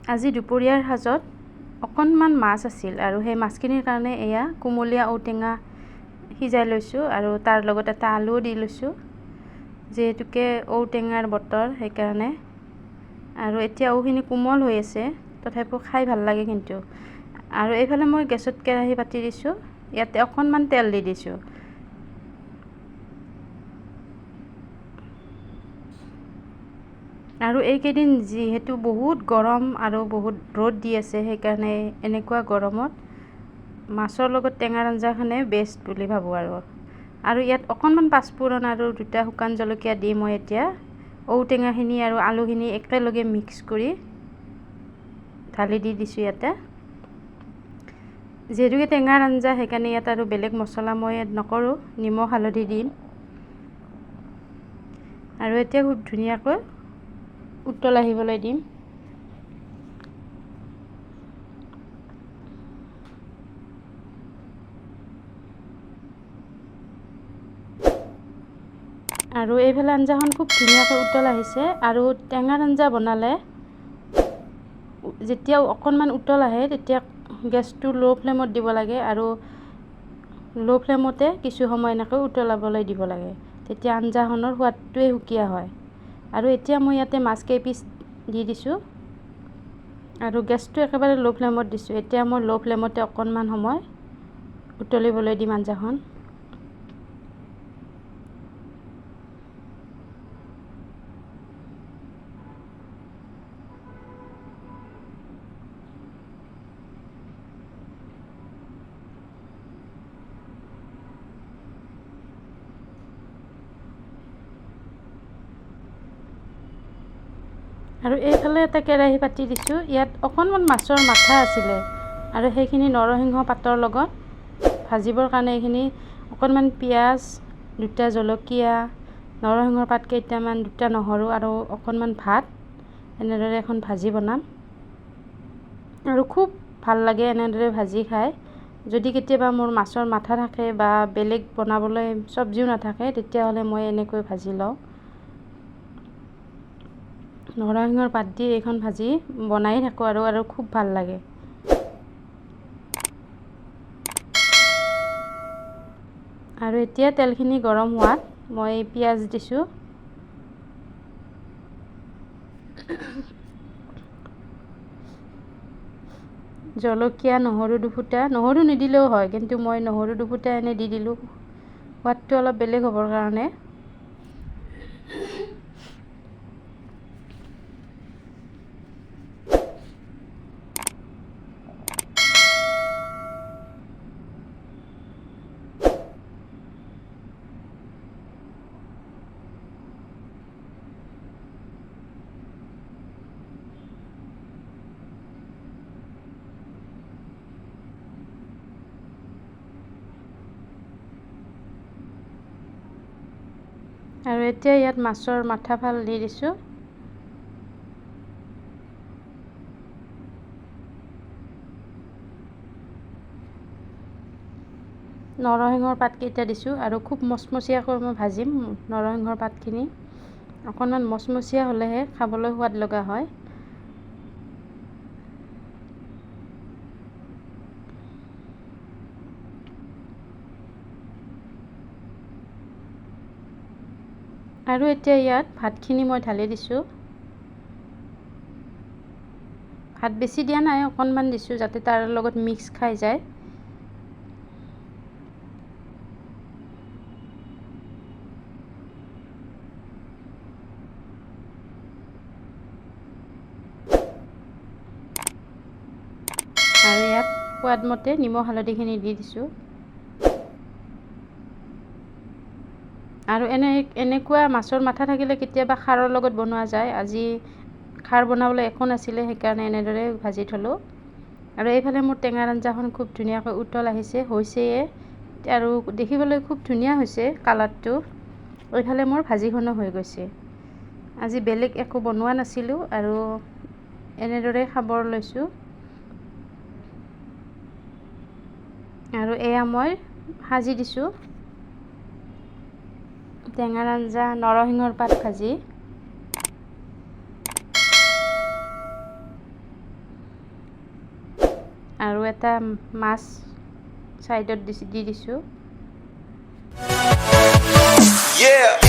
আজি দুপৰীয়াৰ সাজত অকণমান মাছ আছিল আৰু সেই মাছখিনিৰ কাৰণে এয়া কুমলীয়া ঔটেঙা সিজাই লৈছোঁ আৰু তাৰ লগত এটা আলুও দি লৈছোঁ, যিহেতুকে ঔটেঙাৰ বতৰ সেইকাৰণে। আৰু এতিয়া ঔখিনি কোমল হৈ আছে, তথাপিও খাই ভাল লাগে কিন্তু। আৰু এইফালে মই গেছত কেৰাহী পাতি দিছোঁ, ইয়াতে অকণমান তেল দি দিছোঁ। আৰু এইকেইদিন যিহেতু বহুত গৰম আৰু বহুত ৰ'দ দি আছে, সেইকাৰণে এনেকুৱা গৰমত মাছৰ লগত টেঙাৰ আঞ্জাখনে বেষ্ট বুলি ভাবোঁ আৰু ইয়াত অকণমান পাঁচফোৰণ আৰু 2টা শুকান জলকীয়া দি মই এতিয়া ঔটেঙাখিনি আৰু আলুখিনি একেলগে মিক্স কৰি ঢালি দি দিছোঁ ইয়াতে। যিহেতুকে টেঙাৰ আঞ্জা সেইকাৰণে ইয়াত আৰু বেলেগ মছলা মই এড নকৰোঁ, নিমখ হালধি দিম। আৰু এতিয়া খুব ধুনীয়াকৈ উতল আহিবলৈ দিম। আৰু এইফালে আঞ্জাখন খুব ধুনীয়াকৈ উতল আহিছে। আৰু টেঙাৰ আঞ্জা বনালে যেতিয়া অকণমান উতল আহে তেতিয়া গেছটো ল' ফ্লেমত দিব লাগে আৰু ল' ফ্লেমতে কিছু সময় এনেকৈ উতলাবলৈ দিব লাগে, তেতিয়া আঞ্জাখনৰ সোৱাদটোৱে সুকীয়া হয়। আৰু এতিয়া মই ইয়াতে মাছ কেইপিচ দি দিছোঁ আৰু গেছটো একেবাৰে ল' ফ্লেমত দিছোঁ। এতিয়া মই ল' ফ্লেমতে অকণমান সময় উতলিবলৈ দিম আঞ্জাখন। আৰু এইফালে এটা কেৰাহী পাতি দিছোঁ, ইয়াত অকণমান মাছৰ মাথা আছিলে আৰু সেইখিনি নৰসিংহ পাতৰ লগত ভাজিবৰ কাৰণে এইখিনি অকণমান পিঁয়াজ, 2টা জলকীয়া, নৰসিংহৰ পাত কেইটামান, 2টা নহৰু আৰু অকণমান ভাত, এনেদৰে এখন ভাজি বনাম। আৰু খুব ভাল লাগে এনেদৰে ভাজি খাই। যদি কেতিয়াবা মোৰ মাছৰ মাথা থাকে বা বেলেগ বনাবলৈ চব্জিও নাথাকে, তেতিয়াহ'লে মই এনেকৈ ভাজি লওঁ। নৰসিংহৰ পাত দি এইখন ভাজি বনাই থাকোঁ আৰু খুব ভাল লাগে। আৰু এতিয়া তেলখিনি গৰম হোৱাত মই পিঁয়াজ দিছোঁ। জলকীয়া, নহৰু দুফুটা, নহৰু নিদিলেও হয়, কিন্তু মই নহৰু দুফুটা এনে দি দিলোঁ সোৱাদটো অলপ বেলেগ হ'বৰ কাৰণে। আৰু এতিয়া ইয়াত মাছৰ মাথা ফাল দি দিছোঁ। নৰসিংহৰ পাতকেইটা দিছোঁ আৰু খুব মচমচীয়াকৈ মই ভাজিম নৰসিংহৰ পাতখিনি। অকণমান মচমচীয়া হ'লেহে খাবলৈ সোৱাদ লগা হয়। আৰু এতিয়া ইয়াত ভাতখিনি মই ঢালি দিছোঁ। ভাত বেছি দিয়া নাই, অকণমান দিছোঁ যাতে তাৰ লগত মিক্স খাই যায়। আৰু ইয়াত সোৱাদমতে নিমখ হালধিখিনি দি দিছোঁ। আৰু এনেকুৱা মাছৰ মাথা থাকিলে কেতিয়াবা খাৰৰ লগত বনোৱা যায়। আজি খাৰ বনাবলৈ একো নাছিলে, সেইকাৰণে এনেদৰে ভাজি থলোঁ। আৰু এইফালে মোৰ টেঙাৰ আঞ্জাখন খুব ধুনীয়াকৈ উতল হৈছেয়ে আৰু দেখিবলৈ খুব ধুনীয়া হৈছে কালাৰটো। এইফালে মোৰ ভাজিখনো হৈ গৈছে। আজি বেলেগ একো বনোৱা নাছিলোঁ আৰু এনেদৰে খাব লৈছোঁ। আৰু এয়া মই সাজি দিছোঁ টেঙাৰ আঞ্জা, নৰসিংহৰ পাত ভাজি। আৰু এটা মাছ চাইডত দি দিছোঁ। Yeah.